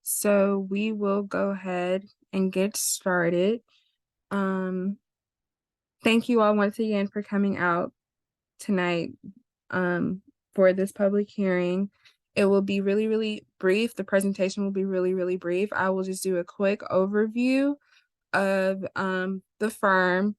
So we will go ahead and get started. Um, Thank you all once again for coming out tonight for this public hearing. It will be really, really brief. The presentation will be really, really brief. I will just do a quick overview of the firm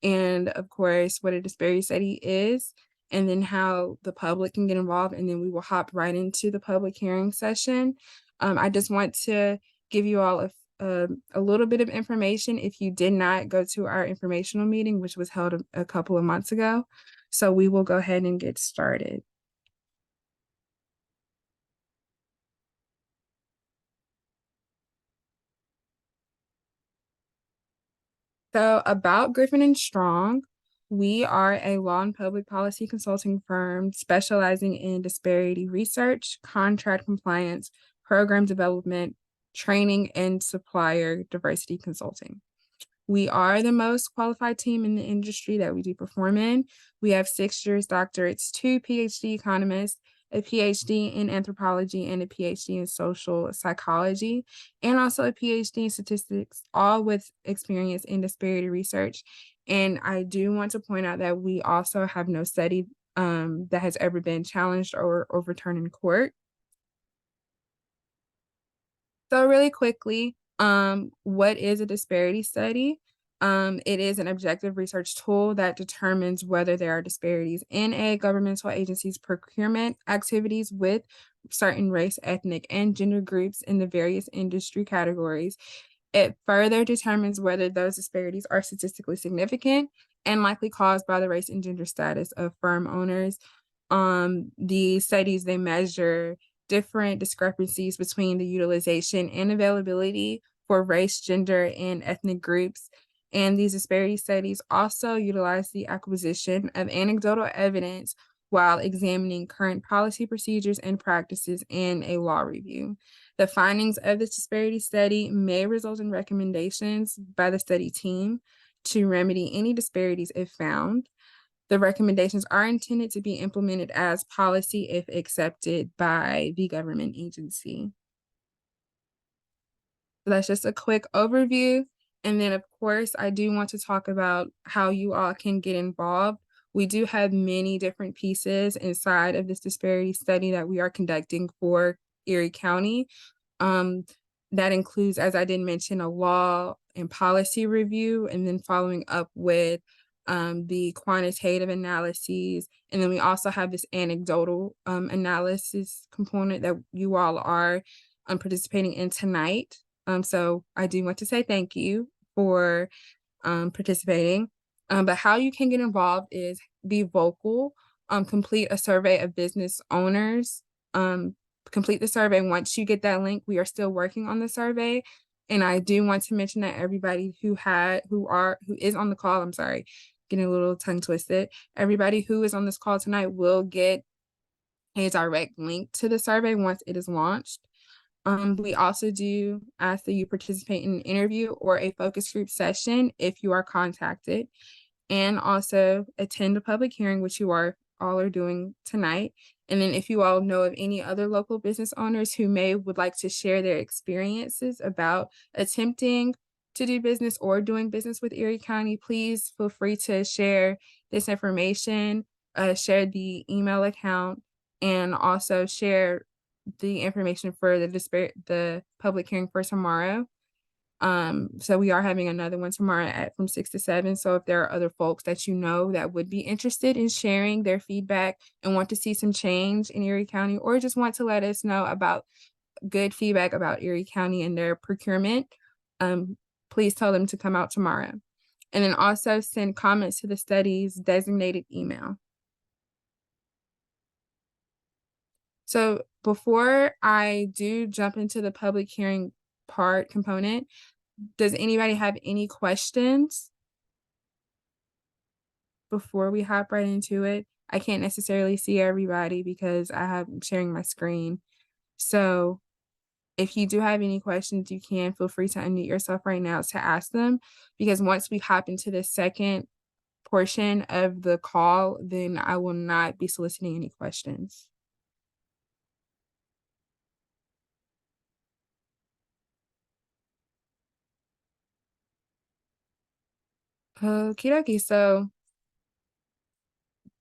and, of course, what a disparity study is, and then how the public can get involved, and then we will hop right into the public hearing session. I just want to give you all a little bit of information if you did not go to our informational meeting, which was held a couple of months ago. So we will go ahead and get started. So about Griffin and Strong, we are a law and public policy consulting firm specializing in disparity research, contract compliance, program development, training, and supplier diversity consulting. We are the most qualified team in the industry that we do perform in. We have 6 Juris Doctorates, 2 PhD economists, a PhD in anthropology, and a PhD in social psychology, and also a PhD in statistics, all with experience in disparity research. And I do want to point out that we also have no study that has ever been challenged or overturned in court. So really quickly, what is a disparity study? It is an objective research tool that determines whether there are disparities in a governmental agency's procurement activities with certain race, ethnic, and gender groups in the various industry categories. It further determines whether those disparities are statistically significant and likely caused by the race and gender status of firm owners. The studies, they measure different discrepancies between the utilization and availability for race, gender, and ethnic groups. And these disparity studies also utilize the acquisition of anecdotal evidence while examining current policy procedures and practices in a law review. The findings of this disparity study may result in recommendations by the study team to remedy any disparities if found. The recommendations are intended to be implemented as policy if accepted by the government agency. So that's just a quick overview. And then, of course, I do want to talk about how you all can get involved. We do have many different pieces inside of this disparity study that we are conducting for Erie County. Um, that includes, as I did mention, a law and policy review, and then following up with the quantitative analyses. And then we also have this anecdotal analysis component that you all are participating in tonight. So I do want to say thank you for participating. But how you can get involved is be vocal, complete a survey of business owners, complete the survey. Once you get that link, we are still working on the survey. And I do want to mention that everybody who is on the call, I'm sorry, getting a little tongue twisted. Everybody who is on this call tonight will get a direct link to the survey once it is launched. We also do ask that you participate in an interview or a focus group session if you are contacted, and also attend a public hearing, which you all are doing tonight. And then if you all know of any other local business owners who would like to share their experiences about attempting to do business or doing business with Erie County, please feel free to share this information, share the email account, and also share the information for the public hearing for tomorrow. So we are having another one tomorrow from 6 to 7. So if there are other folks that you know that would be interested in sharing their feedback and want to see some change in Erie County, or just want to let us know about good feedback about Erie County and their procurement, please tell them to come out tomorrow. And then also send comments to the study's designated email. So before I do jump into the public hearing component, does anybody have any questions before we hop right into it? I can't necessarily see everybody because I'm sharing my screen. So if you do have any questions, you can feel free to unmute yourself right now to ask them, because once we hop into the second portion of the call, then I will not be soliciting any questions. Okie dokie. So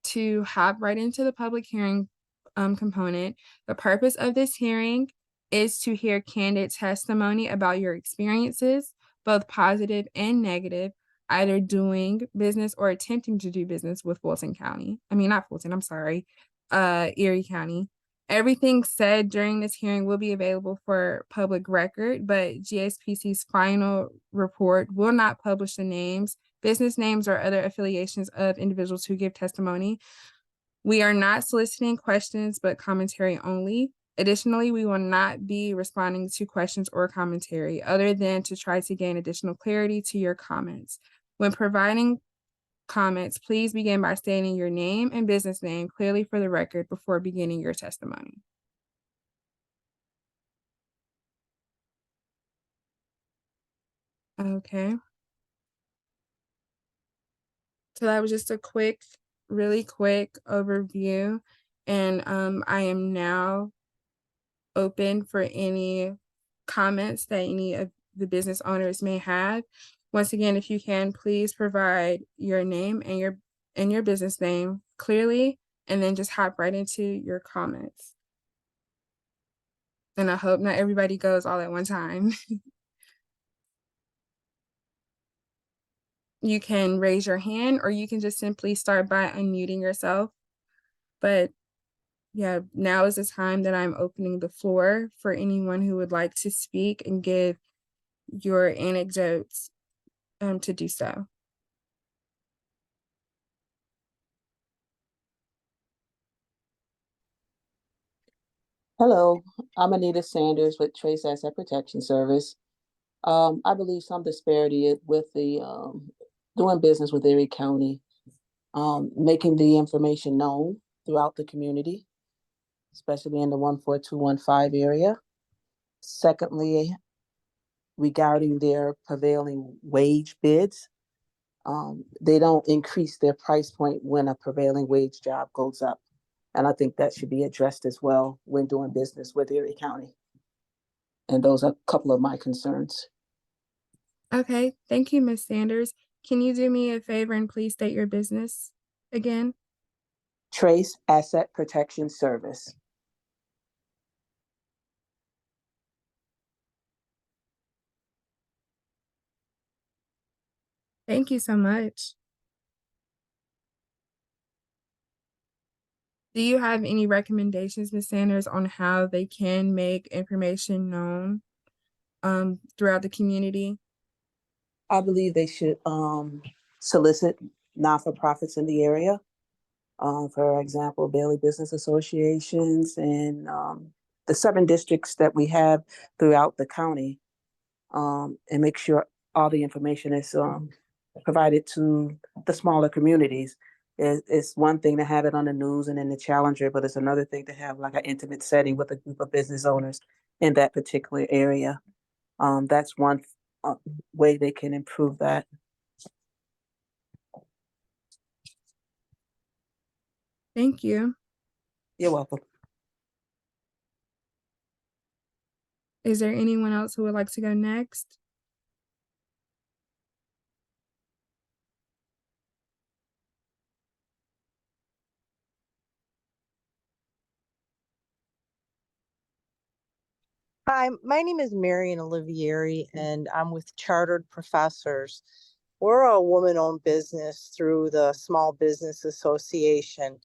to hop right into the public hearing component, the purpose of this hearing is to hear candid testimony about your experiences, both positive and negative, either doing business or attempting to do business with Fulton County. I mean, not Fulton, I'm sorry, Erie County. Everything said during this hearing will be available for public record, but GSPC's final report will not publish the names, business names, or other affiliations of individuals who give testimony. We are not soliciting questions, but commentary only. Additionally, we will not be responding to questions or commentary other than to try to gain additional clarity to your comments. When providing comments, please begin by stating your name and business name clearly for the record before beginning your testimony. Okay. So that was just a really quick overview. And I am now open for any comments that any of the business owners may have. Once again, if you can, please provide your name and your business name clearly, and then just hop right into your comments. And I hope not everybody goes all at one time. You can raise your hand or you can just simply start by unmuting yourself. But yeah, now is the time that I'm opening the floor for anyone who would like to speak and give your anecdotes to do so. Hello, I'm Anita Sanders with Trace Asset Protection Service. I believe some disparity with the doing business with Erie County, making the information known throughout the community, especially in the 14215 area. Secondly, regarding their prevailing wage bids, they don't increase their price point when a prevailing wage job goes up. And I think that should be addressed as well when doing business with Erie County. And those are a couple of my concerns. Okay, thank you, Ms. Sanders. Can you do me a favor and please state your business again? Trace Asset Protection Service. Thank you so much. Do you have any recommendations, Ms. Sanders, on how they can make information known throughout the community? I believe they should solicit not-for-profits in the area. For example, Bailey Business Associations and the 7 districts that we have throughout the county, and make sure all the information is provided to the smaller communities. It's one thing to have it on the news and in the Challenger, but it's another thing to have like an intimate setting with a group of business owners in that particular area. That's one way they can improve that. Thank you. You're welcome. Is there anyone else who would like to go next? Hi, my name is Marian Olivieri, and I'm with Chartered Professors. We're a woman-owned business through the Small Business Association.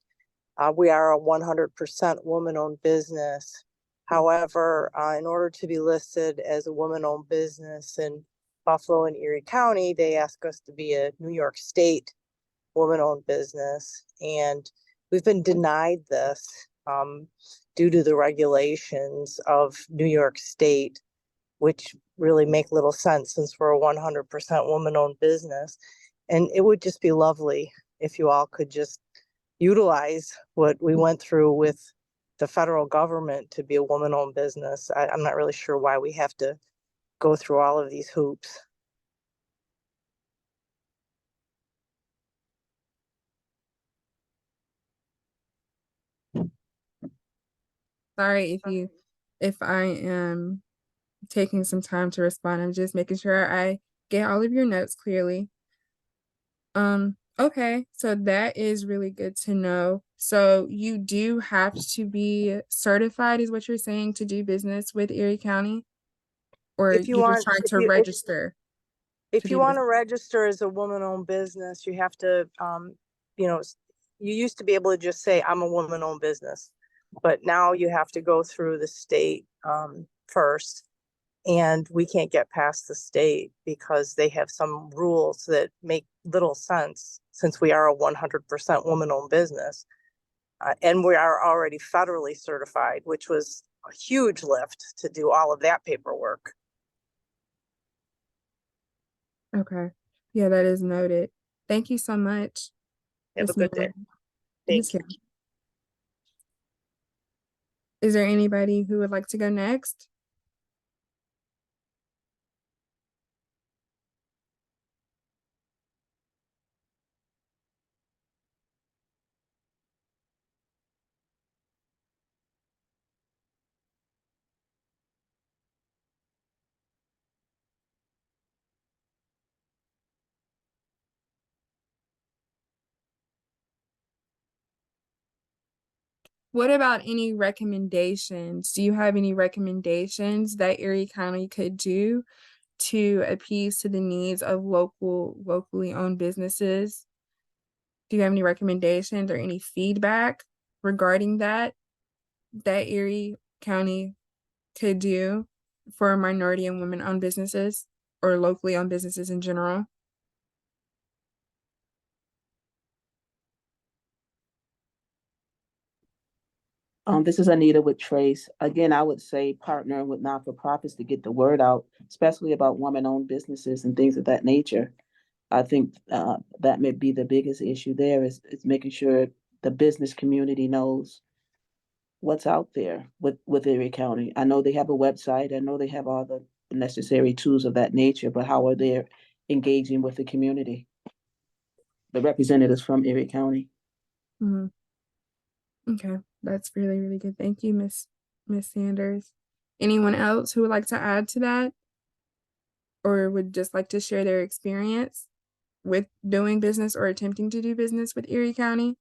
We are a 100% woman-owned business. However, in order to be listed as a woman-owned business in Buffalo and Erie County, they ask us to be a New York State woman-owned business, and we've been denied this due to the regulations of New York State, which really make little sense since we're a 100% woman-owned business. And it would just be lovely if you all could just utilize what we went through with the federal government to be a woman-owned business. I'm not really sure why we have to go through all of these hoops. Sorry if I am taking some time to respond. I'm just making sure I get all of your notes clearly. Okay, so that is really good to know. So you do have to be certified, is what you're saying, to do business with Erie County? Or If you you're just want, trying to register to if you do want business? to register as a woman-owned business, you have to, you know, you used to be able to just say, I'm a woman-owned business, but now you have to go through the state first. And we can't get past the state because they have some rules that make little sense since we are a 100% woman-owned business. And we are already federally certified, which was a huge lift to do all of that paperwork. Okay. Yeah, that is noted. Thank you so much, Have a Miss good day. Miller. You Thank you. too. Is there anybody who would like to go next? What about any recommendations? Do you have any recommendations that Erie County could do to appease to the needs of locally owned businesses? Do you have any recommendations or any feedback regarding that Erie County could do for minority and women owned businesses or locally owned businesses in general? This is Anita with Trace. Again, I would say partnering with not-for-profits to get the word out, especially about women-owned businesses and things of that nature. I think that may be the biggest issue there is making sure the business community knows what's out there with Erie County. I know they have a website. I know they have all the necessary tools of that nature, but how are they engaging with the community, the representatives from Erie County? Mhm. Okay, that's really, really good. Thank you, Miss Sanders. Anyone else who would like to add to that or would just like to share their experience with doing business or attempting to do business with Erie County?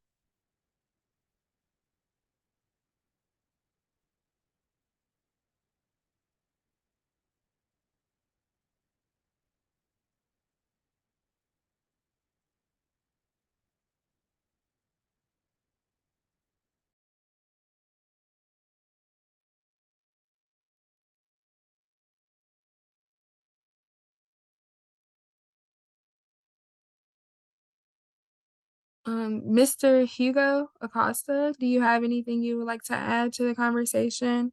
Mr. Hugo Acosta, do you have anything you would like to add to the conversation?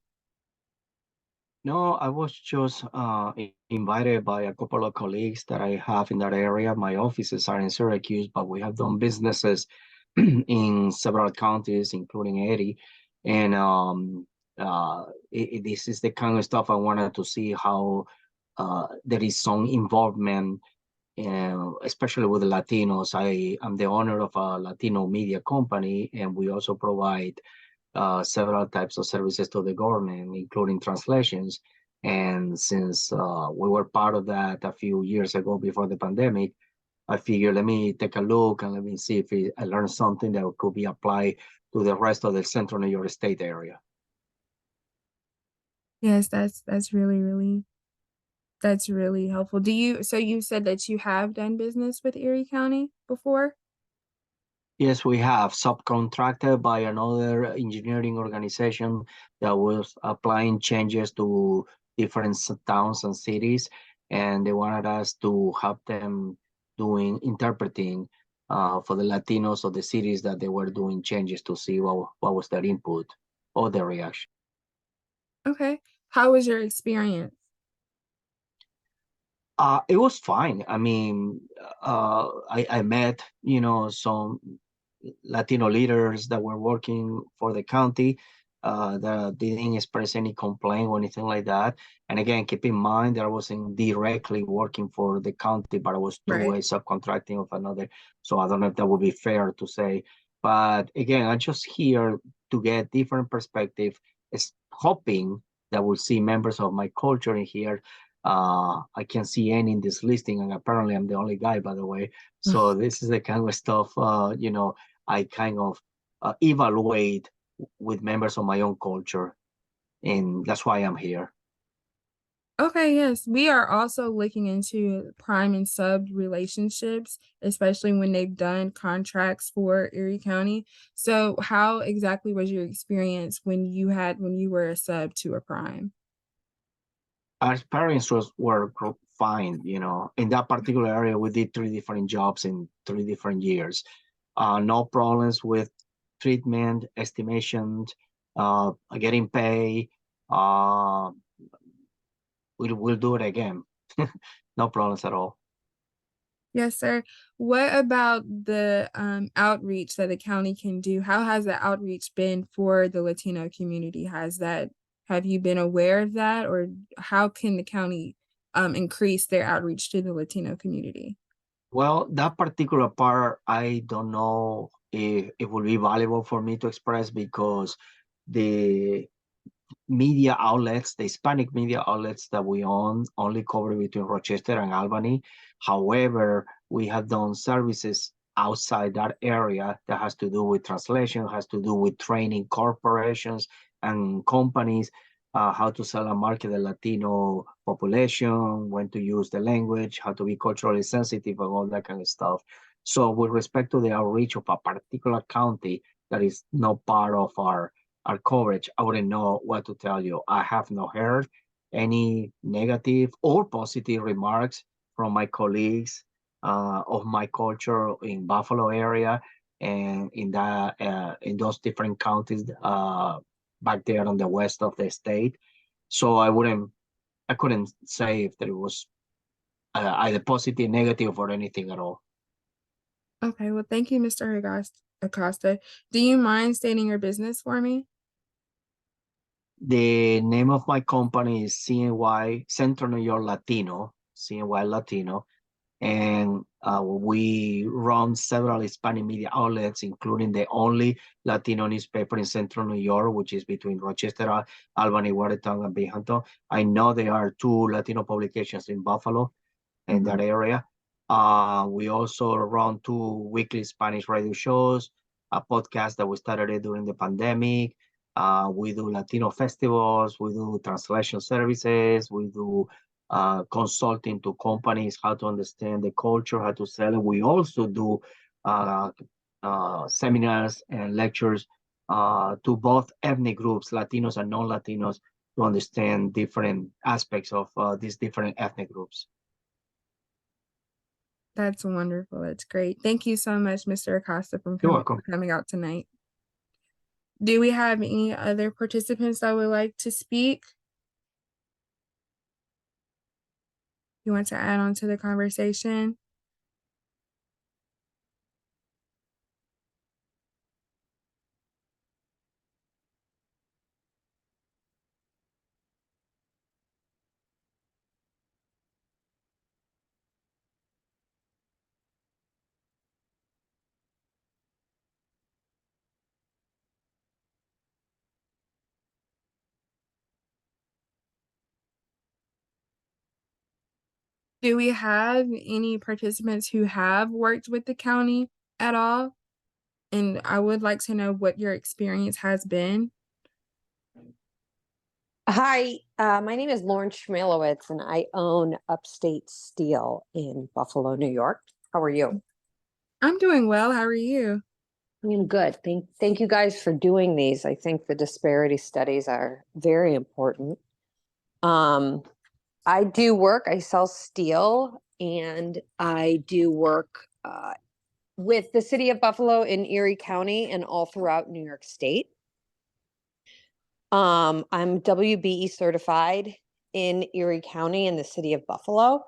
No, I was just invited by a couple of colleagues that I have in that area. My offices are in Syracuse, but we have done businesses in several counties, including Erie. And this is the kind of stuff I wanted to see how there is some involvement, especially with the Latinos. I am the owner of a Latino media company, and we also provide several types of services to the government, including translations. And since we were part of that a few years ago before the pandemic, I figured let me take a look and let me see if I learned something that could be applied to the rest of the Central New York State area. Yes, that's really helpful. So you said that you have done business with Erie County before? Yes, we have subcontracted by another engineering organization that was applying changes to different towns and cities, and they wanted us to help them doing interpreting for the Latinos of the cities that they were doing changes to see what was their input or their reaction. Okay. How was your experience? It was fine. I mean, I met, some Latino leaders that were working for the county that didn't express any complaint or anything like that. And again, keep in mind that I wasn't directly working for the county, but I was through Right. a subcontracting of another. So I don't know if that would be fair to say. But again, I'm just here to get different perspective, is hoping that we'll see members of my culture in here I can't see any in this listing, and apparently I'm the only guy, by the way. So this is the kind of stuff, I kind of evaluate with members of my own culture, and that's why I'm here. Okay, yes. We are also looking into prime and sub relationships, especially when they've done contracts for Erie County. So how exactly was your experience when you were a sub to a prime? Our experiences were fine, in that particular area. We did 3 different jobs in 3 different years. No problems with treatment, estimation, getting pay. Uh, we'll do it again. No problems at all. Yes, sir. What about the outreach that the county can do? How has the outreach been for the Latino community? Have you been aware of that, or how can the county increase their outreach to the Latino community? Well, that particular part, I don't know if it will be valuable for me to express, because the media outlets, the Hispanic media outlets that we own, only cover between Rochester and Albany. However, we have done services outside that area that has to do with translation, has to do with training corporations and companies, how to sell and market the Latino population, when to use the language, how to be culturally sensitive, and all that kind of stuff. So with respect to the outreach of a particular county that is not part of our coverage, I wouldn't know what to tell you. I have not heard any negative or positive remarks from my colleagues of my culture in Buffalo area, and in those different counties back there on the west of the state. So I couldn't say if there was either positive, negative, or anything at all. Okay, well, thank you, Mr. Acosta. Do you mind stating your business for me? The name of my company is CNY, Central New York Latino, CNY Latino, and we run several Hispanic media outlets, including the only Latino newspaper in Central New York, which is between Rochester, Albany, Watertown, and Binghamton. I know there are 2 Latino publications in Buffalo, in that area. We also run 2 weekly Spanish radio shows, a podcast that we started during the pandemic. We do Latino festivals, we do translation services, we do consulting to companies, how to understand the culture, how to sell it. We also do seminars and lectures to both ethnic groups, Latinos and non-Latinos, to understand different aspects of these different ethnic groups. That's wonderful. That's great. Thank you so much, Mr. Acosta, You're welcome. for coming out tonight. Do we have any other participants that would like to speak? You want to add on to the conversation? Do we have any participants who have worked with the county at all? And I would like to know what your experience has been. Hi, my name is Lauren Schmalowitz, and I own Upstate Steel in Buffalo, New York. How are you? I'm doing well. How are you? I'm good. Thank you guys for doing these. I think the disparity studies are very important. I do work, I sell steel, and I do work with the city of Buffalo in Erie County and all throughout New York State. I'm WBE certified in Erie County in the city of Buffalo.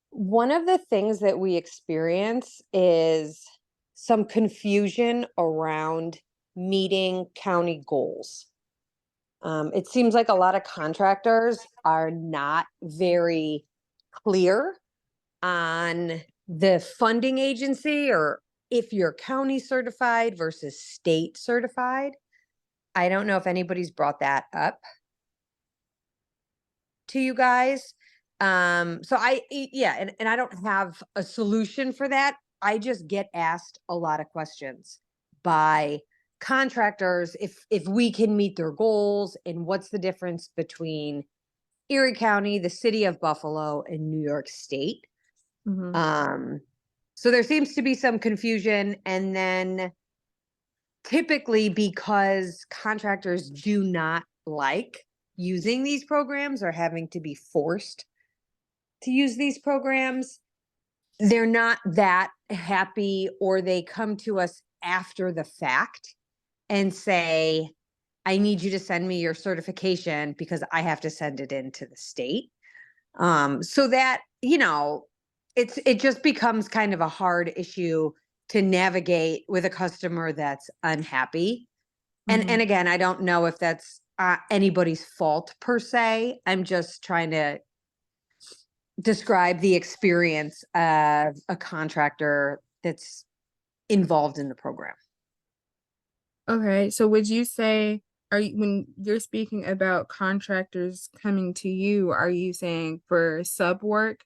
One of the things that we experience is some confusion around meeting county goals. It seems like a lot of contractors are not very clear on the funding agency, or if you're county certified versus state certified. I don't know if anybody's brought that up to you guys, So yeah, and I don't have a solution for that. I just get asked a lot of questions by contractors if we can meet their goals and what's the difference between Erie County, the city of Buffalo, and New York State. Mhm. So there seems to be some confusion, and then typically because contractors do not like using these programs or having to be forced to use these programs, they're not that happy, or they come to us after the fact and say, I need you to send me your certification because I have to send it in to the state. So that, it just becomes kind of a hard issue to navigate with a customer that's unhappy. And Mhm. again, I don't know if that's anybody's fault per se. I'm just trying to describe the experience of a contractor that's involved in the program. Okay, so would you say, when you're speaking about contractors coming to you, are you saying for sub work?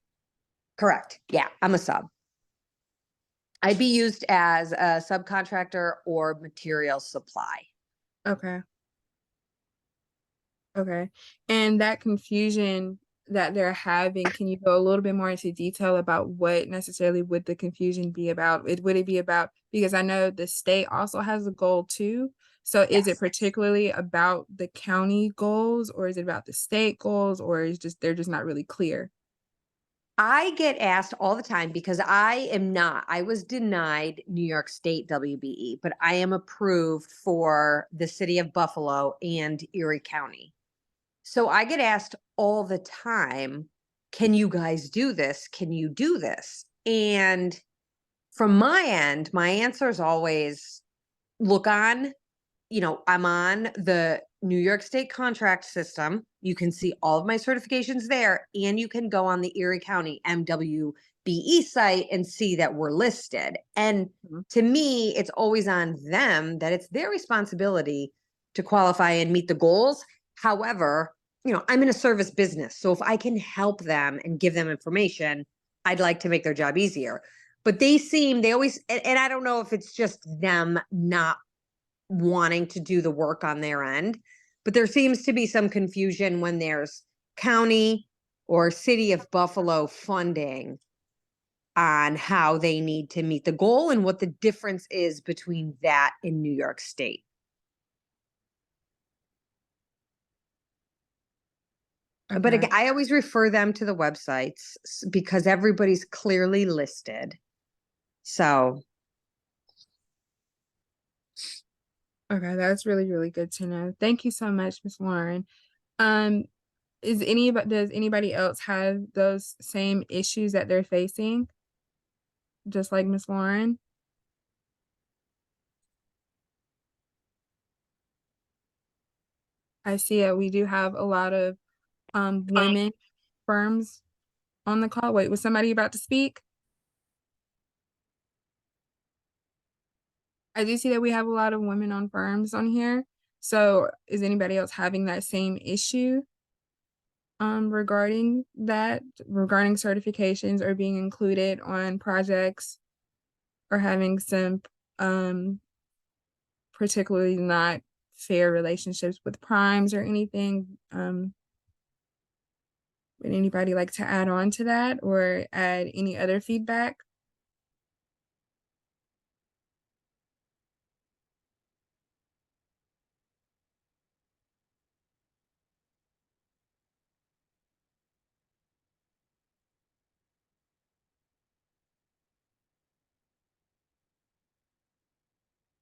Correct. Yeah, I'm a sub. I'd be used as a subcontractor or material supply. Okay. Okay. And that confusion that they're having, can you go a little bit more into detail about what necessarily would the confusion be about? Would it be about, because I know the state also has a goal too. So is it Yes. particularly about the county goals, or is it about the state goals, or is just they're just not really clear? I get asked all the time because I was denied New York State WBE, but I am approved for the city of Buffalo and Erie County. So I get asked all the time, can you guys do this? Can you do this? And from my end, my answer is always look on, I'm on the New York State contract system. You can see all of my certifications there, and you can go on the Erie County MWBE site and see that we're listed. And Mhm. to me, it's always on them that it's their responsibility to qualify and meet the goals. However, I'm in a service business. So if I can help them and give them information, I'd like to make their job easier. But they always, and I don't know if it's just them not wanting to do the work on their end. But there seems to be some confusion when there's county or city of Buffalo funding on how they need to meet the goal and what the difference is between that and New York State. But Okay. again, I always refer them to the websites because everybody's clearly listed. So Okay, that's really, really good to know. Thank you so much, Miss Lauren. Um, does anybody else have those same issues that they're facing, just like Miss Lauren? I see it. We do have a lot of women firms on the call. Wait, was somebody about to speak? I do see that we have a lot of women on firms on here. So is anybody else having that same issue regarding certifications or being included on projects, or having some um particularly not fair relationships with primes or anything? Would anybody like to add on to that or add any other feedback?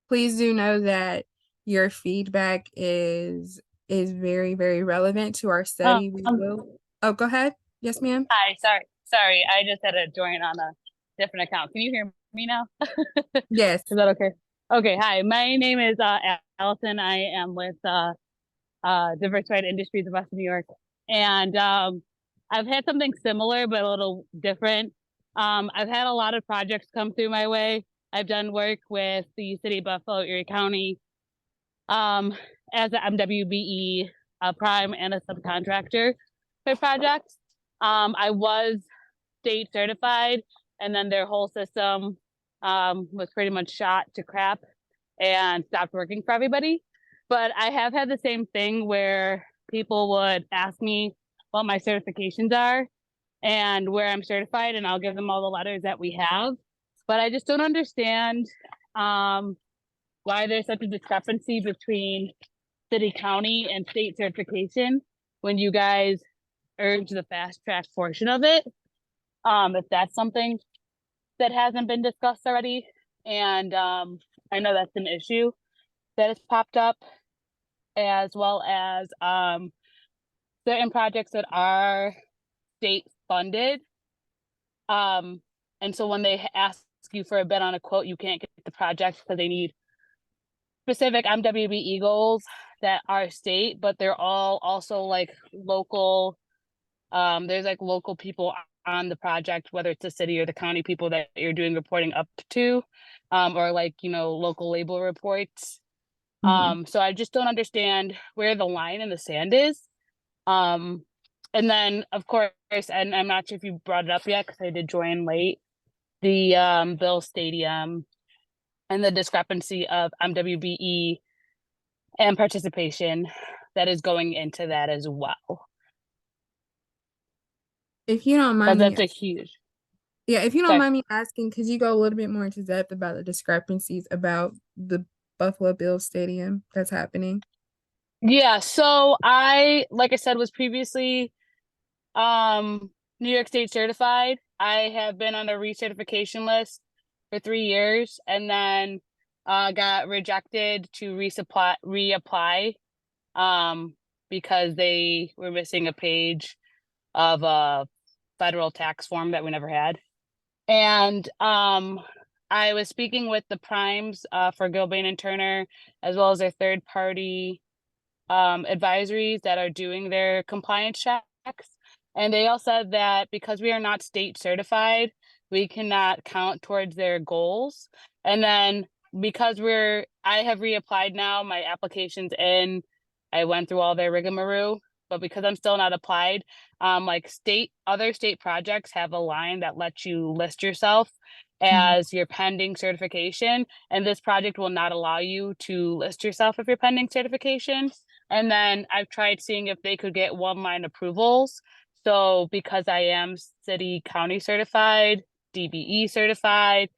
Please do know that your feedback is very, very relevant to our study. We will. Oh, go ahead. Yes, ma'am. Hi, sorry. I just had to join on a different account. Can you hear me now? Yes. Is that okay? Okay, hi. My name is Allison. I am with Diversified Industries of Western New York. And I've had something similar but a little different. I've had a lot of projects come through my way. I've done work with the City of Buffalo, Erie County, as an MWBE prime and a subcontractor for projects. I was state certified, and then their whole system was pretty much shot to crap and stopped working for everybody. But I have had the same thing where people would ask me what my certifications are and where I'm certified, and I'll give them all the letters that we have. But I just don't understand why there's such a discrepancy between city, county, and state certification when you guys urge the fast track portion of it. If that's something that hasn't been discussed already. And I know that's an issue that has popped up, as well as certain projects that are state funded. And so when they ask you for a bid on a quote, you can't get the project because they need specific MWBE goals that are state, but they're all also like local. There's like local people on the project, whether it's the city or the county people that you're doing reporting up to, or like, you know, local label reports. So I just don't understand where the line in the sand is. And then of course, and I'm not sure if you brought it up yet because I did join late, the Bill Stadium and the discrepancy of MWBE and participation that is going into that as well. If you don't But mind me, that's a huge. yeah, if you don't Sorry. mind me asking, could you go a little bit more into depth about the discrepancies about the Buffalo Bills Stadium that's happening? Yeah, so I, like I said, was previously New York State certified. I have been on a recertification list for 3 years, and then got rejected to reapply because they were missing a page of a federal tax form that we never had. And I was speaking with the primes for Gilbane and Turner, as well as their third party advisories that are doing their compliance checks. And they all said that because we are not state certified, we cannot count towards their goals. And then because I have reapplied now, my application's in, I went through all their rigmarole, but because I'm still not applied, like other state projects have a line that lets you list yourself as your pending certification. And this project will not allow you to list yourself if you're pending certification. And then I've tried seeing if they could get one line approvals. So because I am city county certified, DBE certified,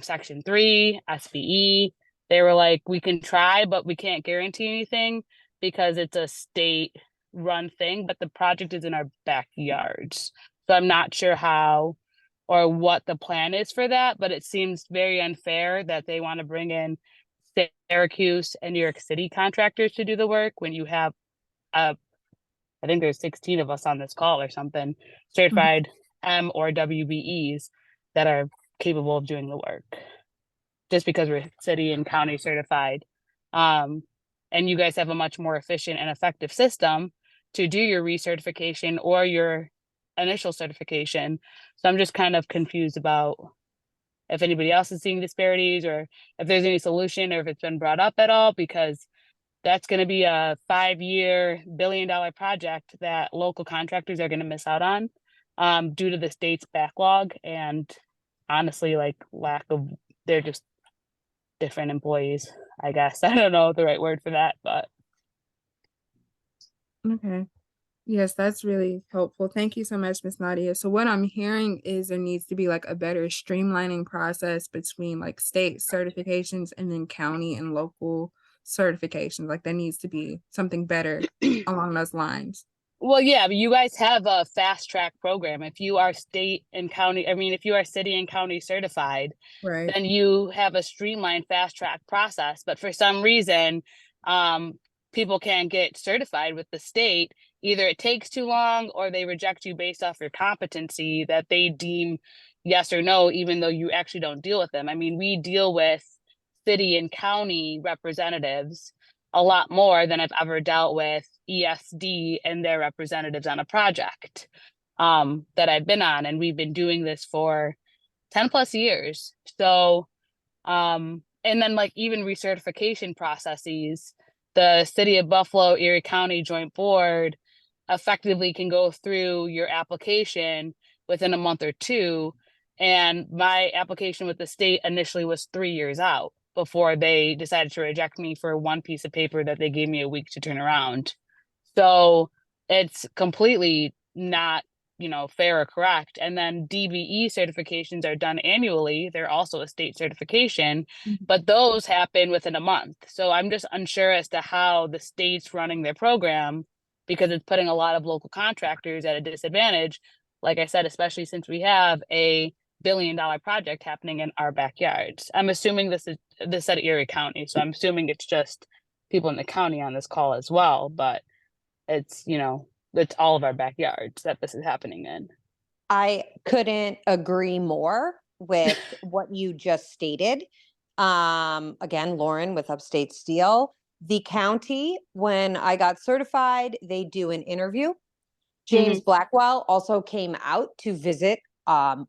section 3, SBE, they were like, we can try, but we can't guarantee anything because it's a state run thing, but the project is in our backyards. So I'm not sure how or what the plan is for that, but it seems very unfair that they want to bring in Syracuse and New York City contractors to do the work when you have I think there's 16 of us on this call or something, certified M or WBEs that are capable of doing the work. Just because we're city and county certified. And you guys have a much more efficient and effective system to do your recertification or your initial certification. So I'm just kind of confused about if anybody else is seeing disparities or if there's any solution or if it's been brought up at all, because that's going to be a 5-year billion-dollar project that local contractors are going to miss out on due to the state's backlog and honestly like lack of, they're just different employees, I guess. I don't know the right word for that, but Okay. Yes, that's really helpful. Thank you so much, Miss Nadia. So what I'm hearing is there needs to be like a better streamlining process between like state certifications and then county and local certifications. Like there needs to be something better along those lines. well, yeah, but you guys have a fast track program. If you are state and county, I mean, if you are city and county certified, Right. then you have a streamlined fast track process. But for some reason, people can't get certified with the state. Either it takes too long or they reject you based off your competency that they deem yes or no, even though you actually don't deal with them. I mean, we deal with city and county representatives a lot more than I've ever dealt with ESD and their representatives on a project that I've been on. And we've been doing this for 10 plus years. So, and then like even recertification processes, the City of Buffalo, Erie County Joint Board effectively can go through your application within a month or two. And my application with the state initially was 3 years out before they decided to reject me for one piece of paper that they gave me a week to turn around. So it's completely not, fair or correct. And then DBE certifications are done annually. They're also a state certification, but those happen within a month. So I'm just unsure as to how the state's running their program, because it's putting a lot of local contractors at a disadvantage. Like I said, especially since we have a $1 billion project happening in our backyards. I'm assuming this at Erie County, so I'm assuming it's just people in the county on this call as well, but it's, it's all of our backyards that this is happening in. I couldn't agree more with what you just stated. Again, Lauren with Upstate Steel. The county, when I got certified, they do an interview. James Blackwell also came out to visit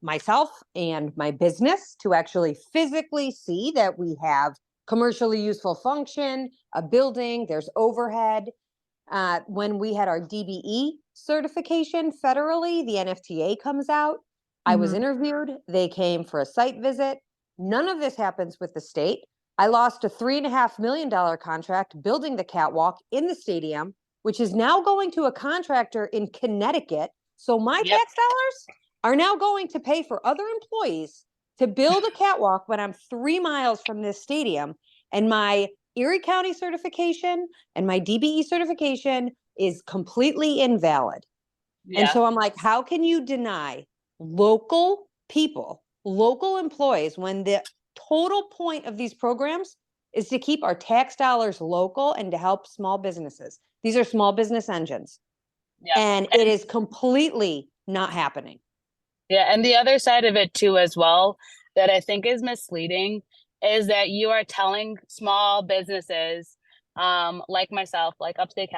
myself and my business to actually physically see that we have commercially useful function, a building, there's overhead. When we had our DBE certification federally, the NFTA comes out. I was interviewed. They came for a site visit. None of this happens with the state. I lost a $3.5 million contract building the catwalk in the stadium, which is now going to a contractor in Connecticut. So my tax dollars are now going to pay for other employees to build a catwalk when I'm 3 miles from this stadium. And my Erie County certification and my DBE certification is completely invalid. And so I'm like, how can you deny local people, local employees, when the total point of these programs is to keep our tax dollars local and to help small businesses? These are small business engines. And it is completely not happening. Yeah, and the other side of it too as well that I think is misleading is that you are telling small businesses like myself, like Upstate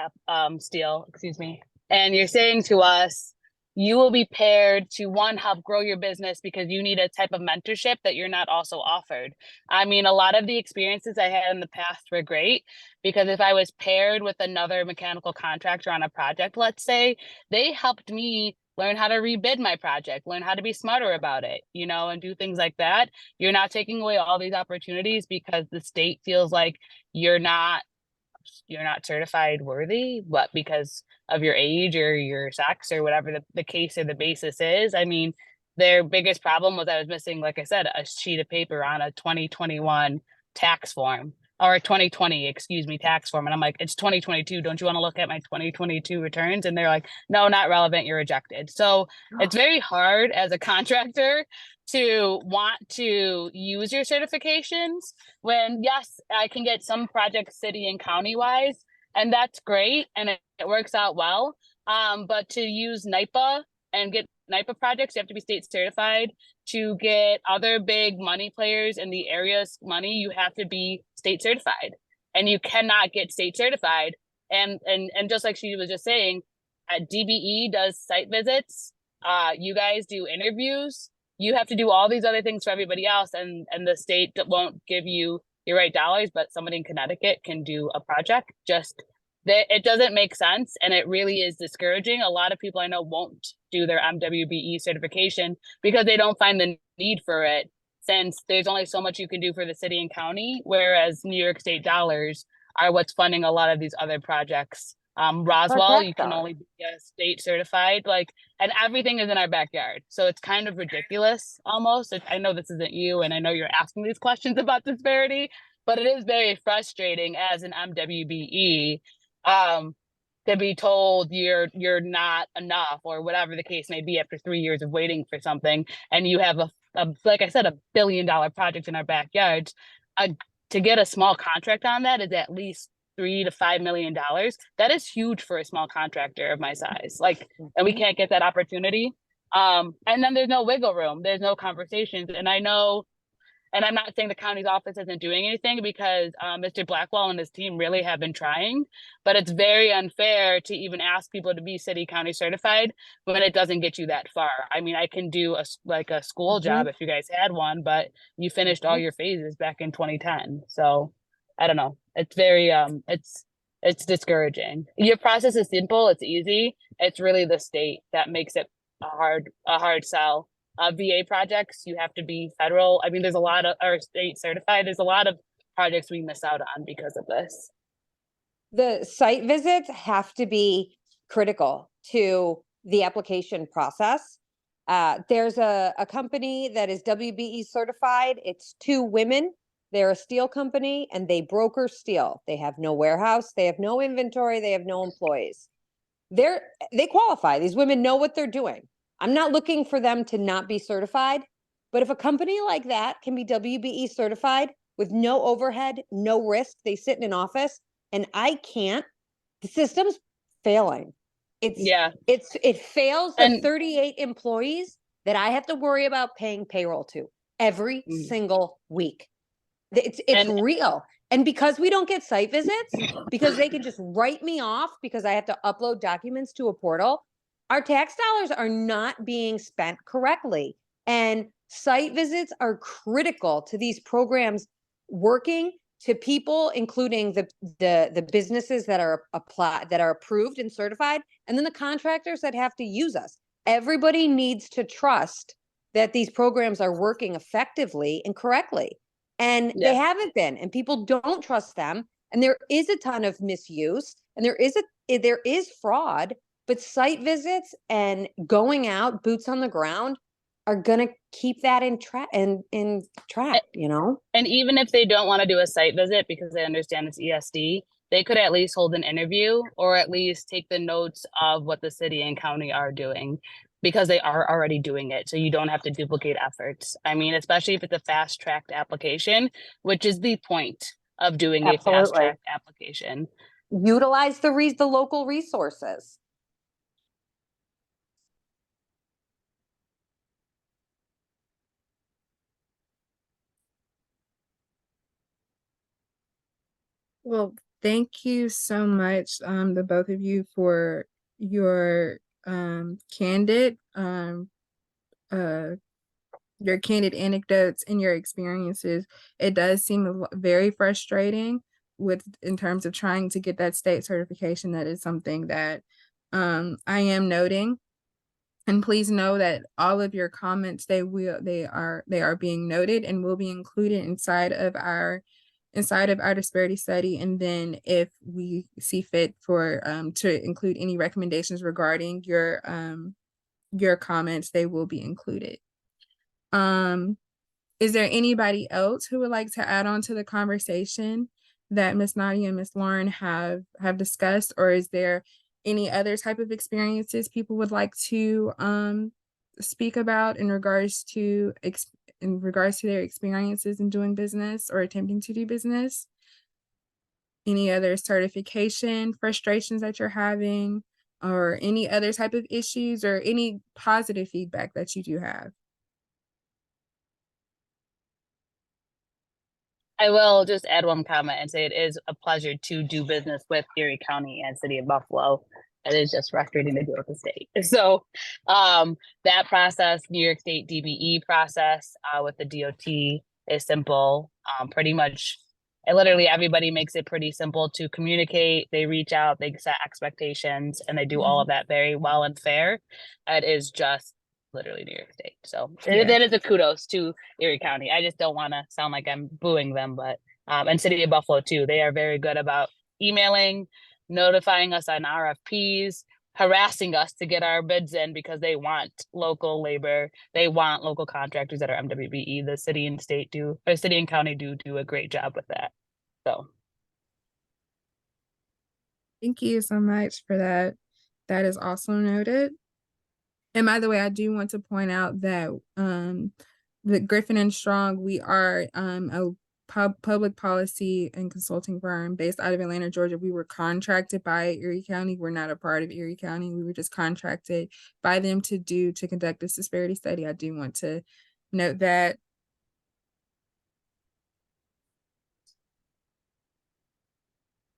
Steel, excuse me, and you're saying to us, you will be paired to help grow your business because you need a type of mentorship that you're not also offered. I mean, a lot of the experiences I had in the past were great because if I was paired with another mechanical contractor on a project, let's say, they helped me learn how to rebid my project, learn how to be smarter about it, and do things like that. You're not taking away all these opportunities because the state feels like you're not certified worthy, but because of your age or your sex or whatever the case or the basis is. I mean, their biggest problem was I was missing, like I said, a sheet of paper on a 2021 tax form or a 2020, excuse me, tax form. And I'm like, it's 2022. Don't you want to look at my 2022 returns? And they're like, no, not relevant. You're rejected. So it's very hard as a contractor to want to use your certifications when, yes, I can get some projects city and county wise, and that's great. And it works out well. But to use NIPA and get NIPA projects, you have to be state certified. To get other big money players in the area's money, you have to be state certified, and you cannot get state certified. And just like she was just saying, DBE does site visits. You guys do interviews. You have to do all these other things for everybody else, and the state won't give you your right dollars, but somebody in Connecticut can do a project. Just that it doesn't make sense, and it really is discouraging. A lot of people I know won't do their MWBE certification because they don't find the need for it, since there's only so much you can do for the city and county, whereas New York State dollars are what's funding a lot of these other projects. Roswell, you can only be a state certified, and everything is in our backyard. So it's kind of ridiculous almost. I know this isn't you, and I know you're asking these questions about disparity, but it is very frustrating as an MWBE to be told you're not enough or whatever the case may be after 3 years of waiting for something, and you have a like I said, $1 billion project in our backyards. To get a small contract on that is at least $3 to $5 million. That is huge for a small contractor of my size. And we can't get that opportunity. And then there's no wiggle room. There's no conversations. And I know, and I'm not saying the county's office isn't doing anything, because Mr. Blackwell and his team really have been trying, but it's very unfair to even ask people to be city county certified when it doesn't get you that far. I mean, I can do a school job if you guys had one, but you finished all your phases back in 2010. So I don't know. It's very, it's discouraging. Your process is simple, it's easy. It's really the state that makes it a hard sell. VA projects, you have to be federal. I mean, there's a lot of, or state certified. There's a lot of projects we miss out on because of this. The site visits have to be critical to the application process. There's a company that is WBE certified. It's two women. They're a steel company and they broker steel. They have no warehouse, they have no inventory, they have no employees. They qualify. These women know what they're doing. I'm not looking for them to not be certified, but if a company like that can be WBE certified with no overhead, no risk, they sit in an office and I can't, the system's failing. Yeah. It fails the And 38 employees that I have to worry about paying payroll to every single week. It's and real. And because we don't get site visits, because they can just write me off because I have to upload documents to a portal, our tax dollars are not being spent correctly. And site visits are critical to these programs working, to people, including the businesses that are approved and certified, and then the contractors that have to use us. Everybody needs to trust that these programs are working effectively and correctly. And they haven't been, and people don't trust them. And there is a ton of misuse, and there is fraud, but site visits and going out, boots on the ground, are gonna keep that in track, you know? And even if they don't want to do a site visit because they understand it's ESD, they could at least hold an interview or at least take the notes of what the city and county are doing because they are already doing it. So you don't have to duplicate efforts. I mean, especially if it's a fast tracked application, which is the point of doing a fast tracked application. Utilize the local resources. Well, thank you so much, the both of you, for your candid your candid anecdotes and your experiences. It does seem very frustrating in terms of trying to get that state certification. That is something that I am noting. And please know that all of your comments, they are being noted and will be included inside of our disparity study. And then if we see fit for to include any recommendations regarding your comments, they will be included. Is there anybody else who would like to add on to the conversation that Ms. Nadia and Ms. Lauren have discussed, or is there any other type of experiences people would like to speak about in regards to their experiences in doing business or attempting to do business? Any other certification frustrations that you're having, or any other type of issues, or any positive feedback that you do have? I will just add one comment and say it is a pleasure to do business with Erie County and City of Buffalo. It is just frustrating to deal with the state. So that process, New York State DBE process with the DOT is simple. Pretty much, literally everybody makes it pretty simple to communicate. They reach out, they set expectations, and they do all of that very well and fair. It is just literally New York State. So that is a kudos to Erie County. I just don't want to sound like I'm booing them, but and City of Buffalo too. They are very good about emailing, notifying us on RFPs, harassing us to get our bids in because they want local labor. They want local contractors that are MWBE. The city and city and county do a great job with that. So thank you so much for that. That is also noted. And by the way, I do want to point out that the Griffin and Strong, we are a public policy and consulting firm based out of Atlanta, Georgia. We were contracted by Erie County. We're not a part of Erie County. We were just contracted by them to conduct this disparity study. I do want to note that.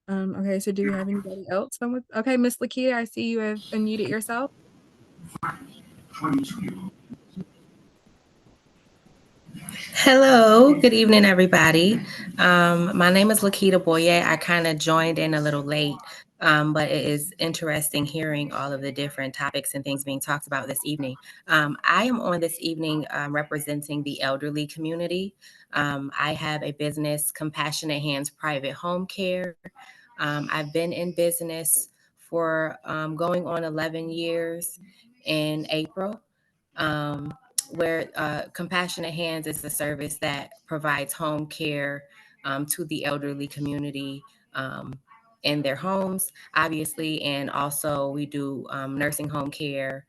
Okay, so do we have anybody else? Okay, Miss Lakia, I see you have unmuted yourself. Hello, good evening, everybody. My name is Lakita Boye. I kind of joined in a little late, but it is interesting hearing all of the different topics and things being talked about this evening. I am on this evening representing the elderly community. I have a business, Compassionate Hands Private Home Care. I've been in business for going on 11 years in April. Um, where Compassionate Hands is a service that provides home care to the elderly community in their homes, obviously, and also we do nursing home care,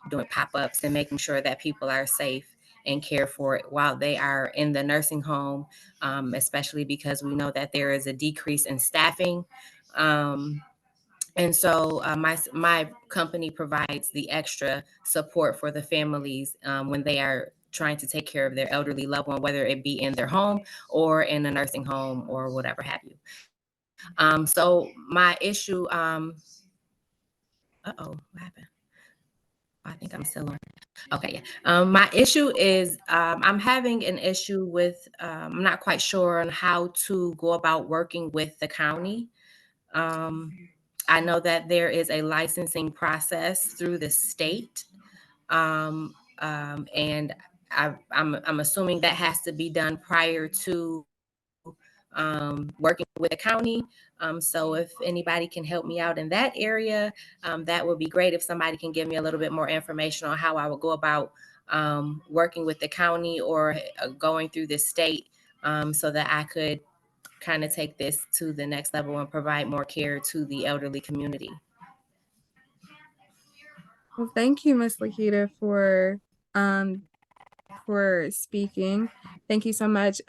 doing pop-ups and making sure that people are safe and cared for while they are in the nursing home, especially because we know that there is a decrease in staffing. And so my company provides the extra support for the families when they are trying to take care of their elderly loved one, whether it be in their home or in a nursing home or whatever have you. So my issue, what happened? I think I'm still on. Okay, yeah. My issue is I'm having an issue with, I'm not quite sure on how to go about working with the county. Um, I know that there is a licensing process through the state, and I'm assuming that has to be done prior to working with the county. So if anybody can help me out in that area, that would be great. If somebody can give me a little bit more information on how I would go about working with the county or going through the state, so that I could kind of take this to the next level and provide more care to the elderly community. Well, thank you, Ms. Lakita, for speaking. Thank you so much.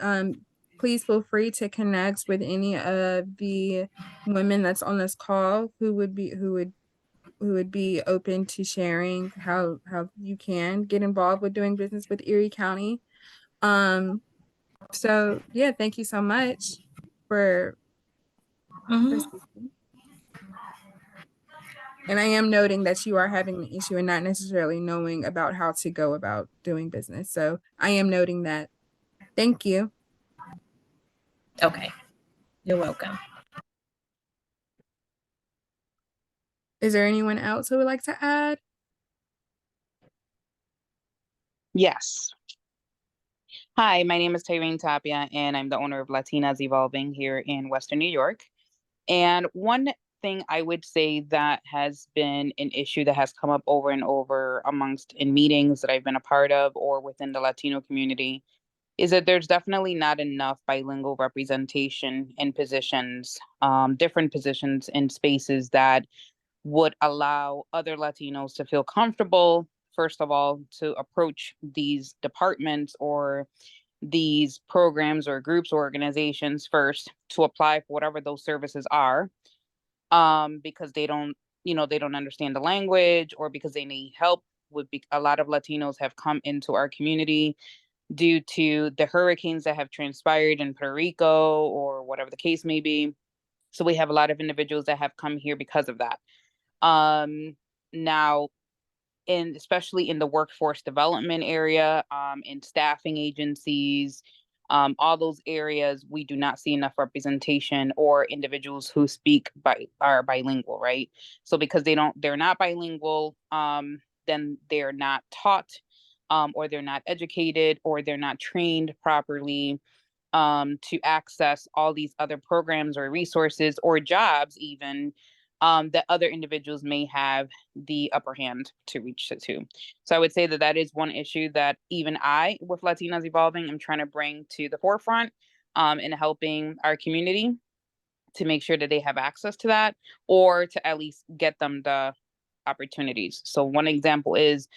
Please feel free to connect with any of the women that's on this call who would be open to sharing how you can get involved with doing business with Erie County. So yeah, thank you so much for Mhm. speaking. And I am noting that you are having an issue and not necessarily knowing about how to go about doing business. So I am noting that. Thank you. Okay, you're welcome. Is there anyone else who would like to add? Yes. Hi, my name is Tyrene Tapia, and I'm the owner of Latinas Evolving here in Western New York. And one thing I would say that has been an issue that has come up over and over amongst in meetings that I've been a part of or within the Latino community is that there's definitely not enough bilingual representation in positions, different positions in spaces that would allow other Latinos to feel comfortable, first of all, to approach these departments or these programs or groups or organizations first to apply for whatever those services are, because they don't understand the language or because they need help. A lot of Latinos have come into our community due to the hurricanes that have transpired in Puerto Rico or whatever the case may be. So we have a lot of individuals that have come here because of that. Now, especially in the workforce development area, in staffing agencies, all those areas, we do not see enough representation or individuals who are bilingual, right? So because they're not bilingual, then they're not taught, or they're not educated, or they're not trained properly to access all these other programs or resources or jobs even, that other individuals may have the upper hand to reach to. So I would say that that is one issue that even I, with Latinas Evolving, am trying to bring to the forefront, in helping our community to make sure that they have access to that, or to at least get them the opportunities. So one example is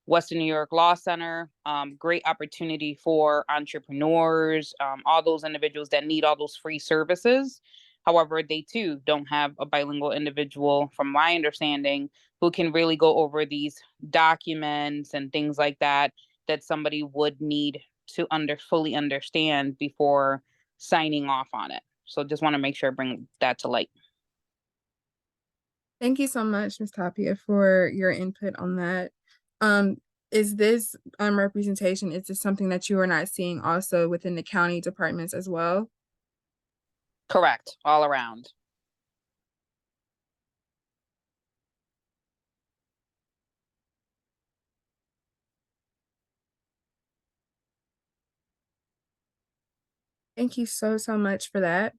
Western New York Law Center, great opportunity for entrepreneurs, all those individuals that need all those free services. However, they too don't have a bilingual individual, from my understanding, who can really go over these documents and things like that that somebody would need to fully understand before signing off on it. So just want to make sure I bring that to light. Thank you so much, Ms. Tapia, for your input on that. Um, Is this representation, is this something that you are not seeing also within the county departments as well? Correct, all around. Thank you so, so much for that.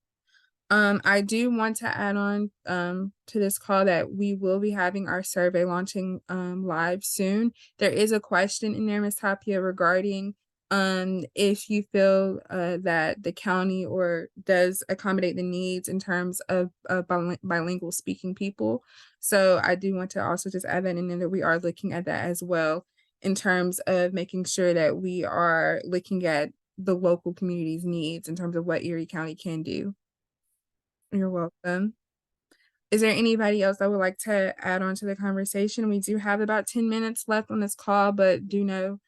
I do want to add on to this call that we will be having our survey launching live soon. There is a question in there, Ms. Tapia, regarding if you feel that the county or does accommodate the needs in terms of bilingual speaking people. So I do want to also just add that in there, that we are looking at that as well in terms of making sure that we are looking at the local community's needs in terms of what Erie County can do. You're welcome. Is there anybody else that would like to add on to the conversation? We do have about 10 minutes left on this call, but do know,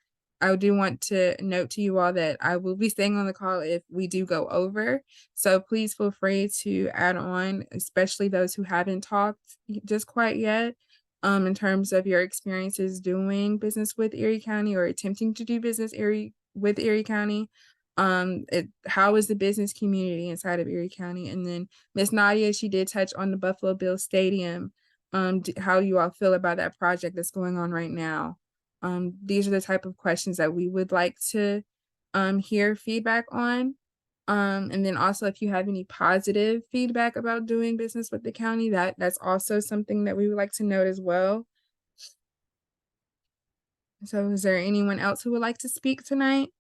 I do want to note to you all that I will be staying on the call if we do go over. So please feel free to add on, especially those who haven't talked just quite yet, in terms of your experiences doing business with Erie County or attempting to do business with Erie County. How is the business community inside of Erie County? And then Miss Nadia, she did touch on the Buffalo Bills Stadium, how you all feel about that project that's going on right now. These are the type of questions that we would like to hear feedback on. And then also if you have any positive feedback about doing business with the county, that's also something that we would like to note as well. So is there anyone else who would like to speak tonight?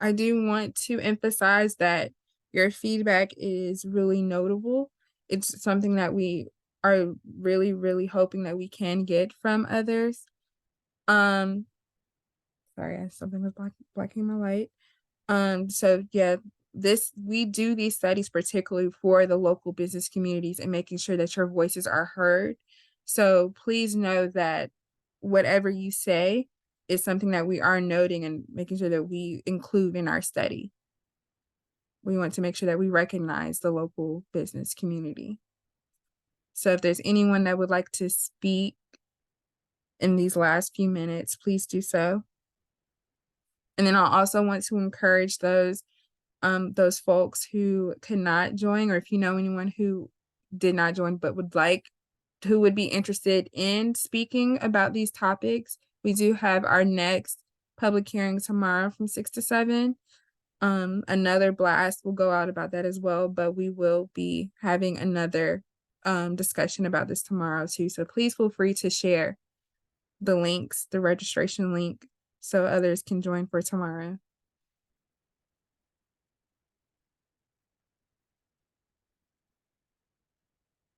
I do want to emphasize that your feedback is really notable. It's something that we are really, really hoping that we can get from others. Sorry, something was blocking my light. So yeah, we do these studies particularly for the local business communities and making sure that your voices are heard. So please know that whatever you say is something that we are noting and making sure that we include in our study. We want to make sure that we recognize the local business community. So if there's anyone that would like to speak in these last few minutes, please do so. And then I'll also want to encourage those folks who could not join, or if you know anyone who did not join but who would be interested in speaking about these topics, we do have our next public hearing tomorrow from 6 to 7. Another blast will go out about that as well, but we will be having another discussion about this tomorrow too. So please feel free to share the links, the registration link, so others can join for tomorrow.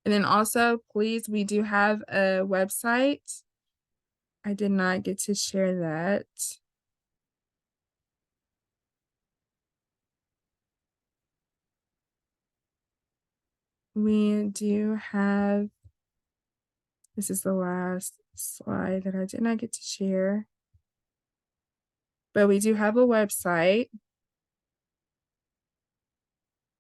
And then also, please, we do have a website. I did not get to share that. We do have, this is the last slide that I did not get to share. But we do have a website.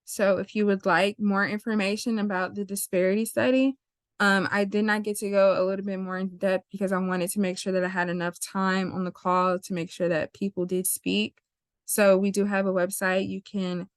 So if you would like more information about the disparity study, I did not get to go a little bit more in depth because I wanted to make sure that I had enough time on the call to make sure that people did speak. So we do have a website. You can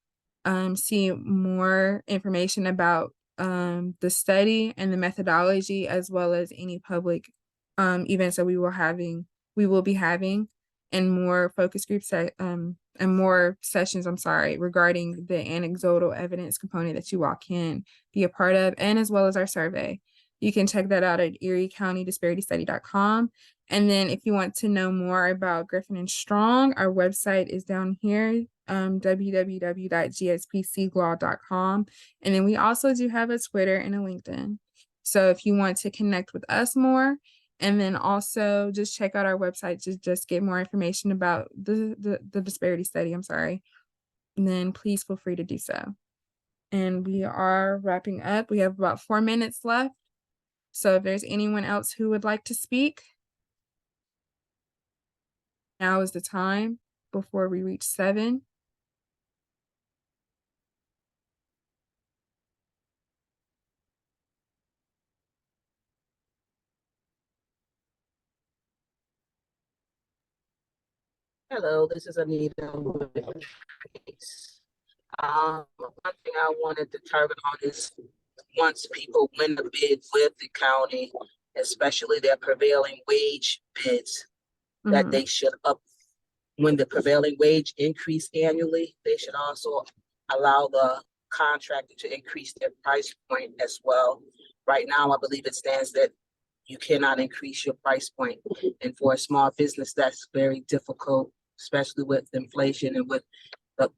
see more information about the study and the methodology, as well as any public events that we will be having, and more focus groups and more sessions, regarding the anecdotal evidence component that you all can be a part of, and as well as our survey. You can check that out at eriecountydisparitystudy.com. And then if you want to know more about Griffin and Strong, our website is down here, www.gspclaw.com. And then we also do have a Twitter and a LinkedIn. So if you want to connect with us more, and then also just check out our website to just get more information about the disparity study, and then please feel free to do so. And we are wrapping up. We have about 4 minutes left. So if there's anyone else who would like to speak, Now is the time before we reach 7. Hello, this is Anita with Trace. One thing I wanted to target on is once people win the bid with the county, especially their prevailing wage bids, that Mhm. they should up when the prevailing wage increase annually, they should also allow the contractor to increase their price point as well. Right now, I believe it stands that you cannot increase your price point. And for a small business, that's very difficult, especially with inflation and with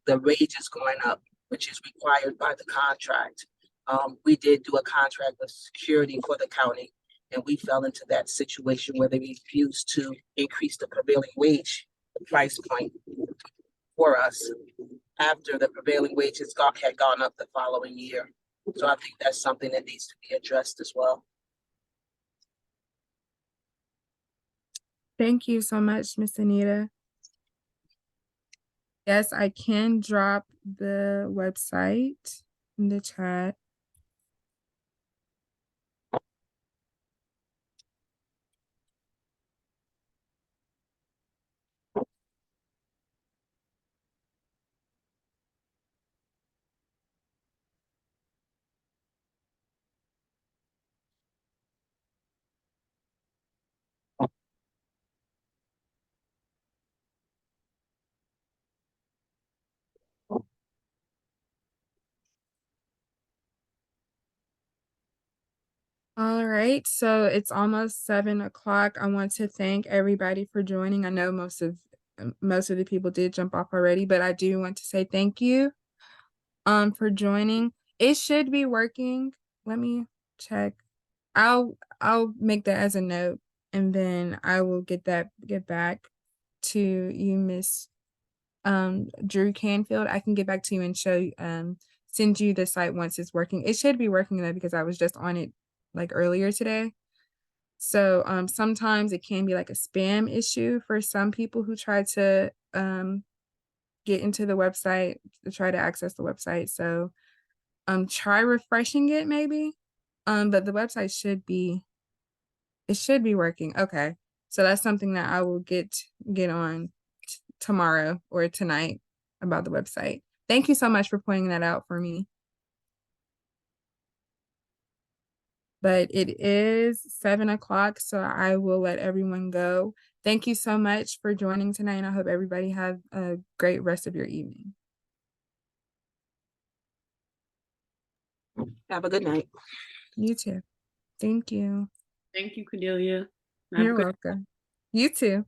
the wages going up, which is required by the contract. We did do a contract with security for the county, and we fell into that situation where they refused to increase the prevailing wage price point for us after the prevailing wages had gone up the following year. So I think that's something that needs to be addressed as well. Thank you so much, Miss Anita. Yes, I can drop the website in the chat. All right, so it's almost 7 o'clock. I want to thank everybody for joining. I know most of the people did jump off already, but I do want to say thank you for joining. It should be working. Let me check. I'll make that as a note, and then I will get back to you, Miss Drew Canfield. I can get back to you and show you send you the site once it's working. It should be working though, because I was just on it like earlier today. So sometimes it can be like a spam issue for some people who try to get into the website to try to access the website. So try refreshing it maybe. But the website should be working. Okay. So that's something that I will get on tomorrow or tonight about the website. Thank you so much for pointing that out for me. But it is 7 o'clock, so I will let everyone go. Thank you so much for joining tonight, and I hope everybody have a great rest of your evening. Have a good night. You too. Thank you. Thank you, Cordelia. You're welcome. You too.